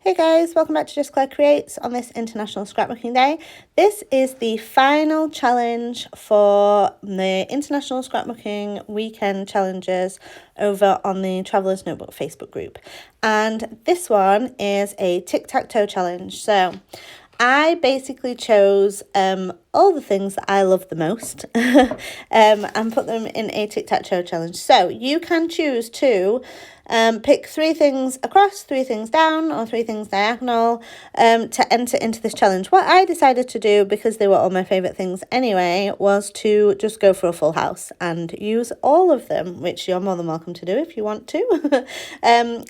Hey guys, welcome back to Just Claire Creates on this International Scrapbooking Day. This is the final challenge for the International Scrapbooking Weekend Challenges over on the Traveller's Notebook Facebook group. And this one is a tic-tac-toe challenge. So I basically chose all the things that I love the most and put them in a tic-tac-toe challenge. So you can choose to pick 3 things across, 3 things down, or 3 things diagonal to enter into this challenge. What I decided to do, because they were all my favourite things anyway, was to just go for a full house and use all of them, which you're more than welcome to do if you want to.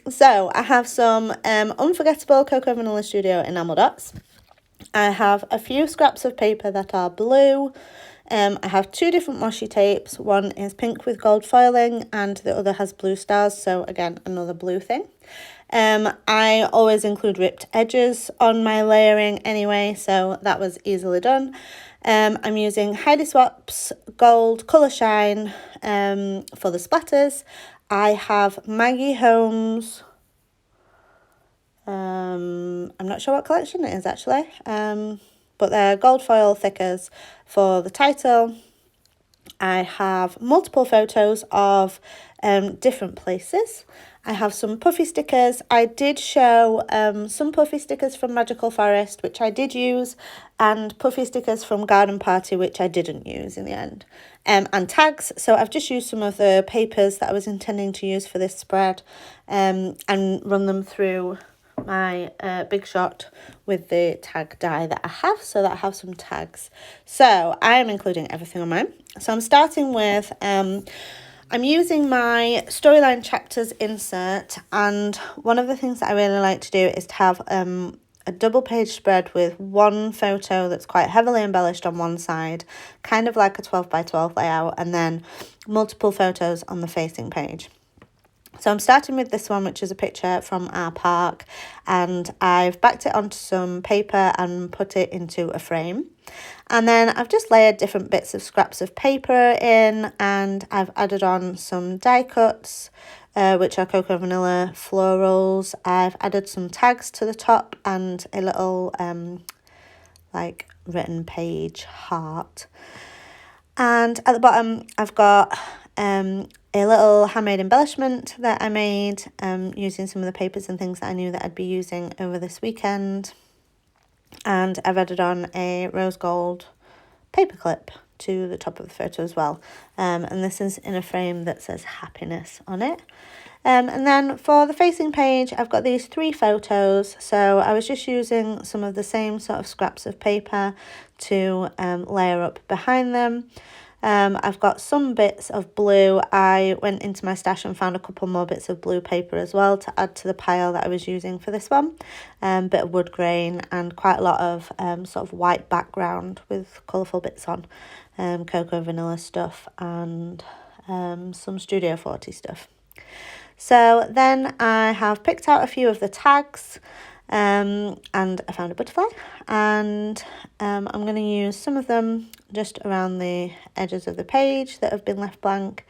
So I have some unforgettable Cocoa Vanilla Studio enamel dots. I have a few scraps of paper that are blue. I have 2 different washi tapes. One is pink with gold foiling and the other has blue stars. So again, another blue thing. I always include ripped edges on my layering anyway, so that was easily done. I'm using Heidi Swap's Gold Colour Shine for the splatters. I have Maggie Holmes. I'm not sure what collection it is actually, but they're gold foil thickers for the title. I have multiple photos of different places. I have some puffy stickers. I did show some puffy stickers from Magical Forest, which I did use, and puffy stickers from Garden Party, which I didn't use in the end, and tags. So I've just used some of the papers that I was intending to use for this spread and run them through my Big Shot with the tag die that I have, so that I have some tags. So I am including everything on mine. So I'm starting with I'm using my Storyline Chapters insert, and one of the things that I really like to do is to have a double page spread with one photo that's quite heavily embellished on one side, kind of like a 12 by 12 layout, and then multiple photos on the facing page. So I'm starting with this one, which is a picture from our park, and I've backed it onto some paper and put it into a frame. And then I've just layered different bits of scraps of paper in, and I've added on some die cuts, which are Cocoa Vanilla florals. I've added some tags to the top and a little like written page heart. And at the bottom I've got a little handmade embellishment that I made using some of the papers and things that I knew that I'd be using over this weekend. And I've added on a rose gold paper clip to the top of the photo as well. And this is in a frame that says happiness on it. And then for the facing page, I've got these 3 photos. So I was just using some of the same sort of scraps of paper to layer up behind them. I've got some bits of blue. I went into my stash and found a couple more bits of blue paper as well to add to the pile that I was using for this one. Bit of wood grain and quite a lot of sort of white background with colourful bits on. Cocoa Vanilla stuff and some Studio 40 stuff. So then I have picked out a few of the tags. And I found a butterfly, and I'm going to use some of them just around the edges of the page that have been left blank.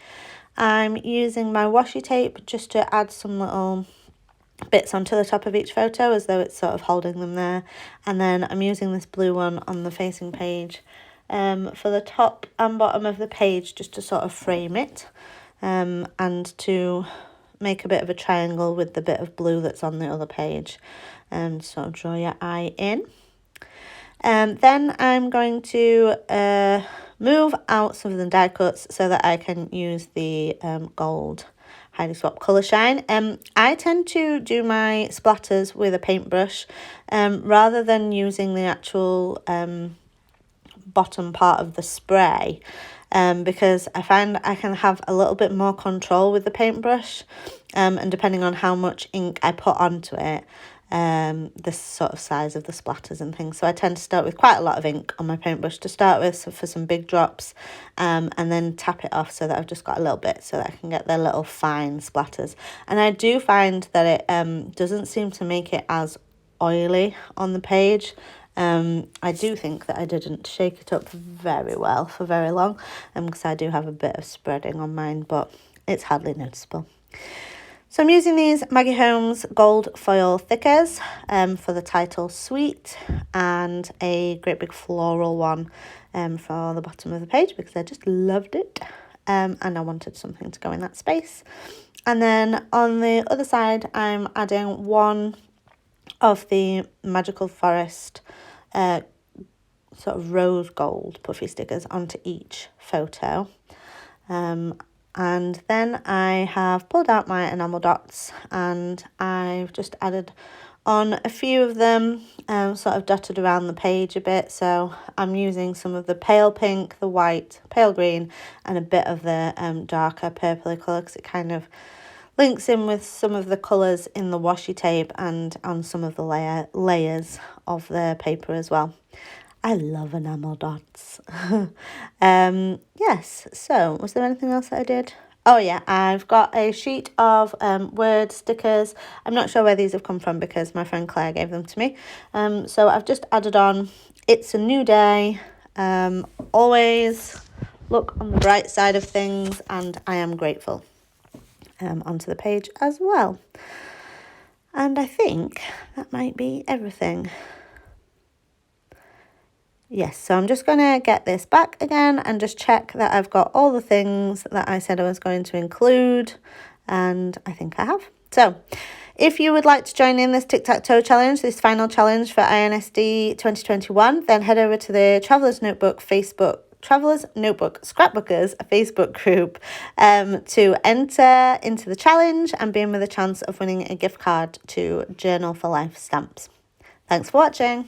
I'm using my washi tape just to add some little bits onto the top of each photo as though it's sort of holding them there, and then I'm using this blue one on the facing page for the top and bottom of the page just to sort of frame it and to make a bit of a triangle with the bit of blue that's on the other page, and sort of draw your eye in. Then I'm going to move out some of the die cuts so that I can use the gold Heidi Swap Colour Shine. I tend to do my splatters with a paintbrush rather than using the actual bottom part of the spray. Because I find I can have a little bit more control with the paintbrush, and depending on how much ink I put onto it, the sort of size of the splatters and things. So I tend to start with quite a lot of ink on my paintbrush to start with, so for some big drops, and then tap it off so that I've just got a little bit so that I can get the little fine splatters. And I do find that it doesn't seem to make it as oily on the page. I do think that I didn't shake it up very well for very long, because I do have a bit of spreading on mine, but it's hardly noticeable. So I'm using these Maggie Holmes gold foil thickers for the title suite, and a great big floral one for the bottom of the page because I just loved it, and I wanted something to go in that space. And then on the other side I'm adding one of the Magical Forest sort of rose gold puffy stickers onto each photo. And then I have pulled out my enamel dots and I've just added on a few of them, sort of dotted around the page a bit. So I'm using some of the pale pink, the white, pale green, and a bit of the darker purpley colour because it kind of links in with some of the colours in the washi tape and on some of the layers of the paper as well. I love enamel dots. Yes, so was there anything else that I did? Oh yeah, I've got a sheet of word stickers. I'm not sure where these have come from because my friend Claire gave them to me. So I've just added on, it's a new day, always look on the bright side of things, and I am grateful onto the page as well. And I think that might be everything. Yes, so I'm just going to get this back again and just check that I've got all the things that I said I was going to include, and I think I have. So if you would like to join in this tic-tac-toe challenge, this final challenge for INSD 2021, then head over to the Traveller's Notebook Scrapbookers Facebook group to enter into the challenge and be in with a chance of winning a gift card to Journal for Life stamps. Thanks for watching.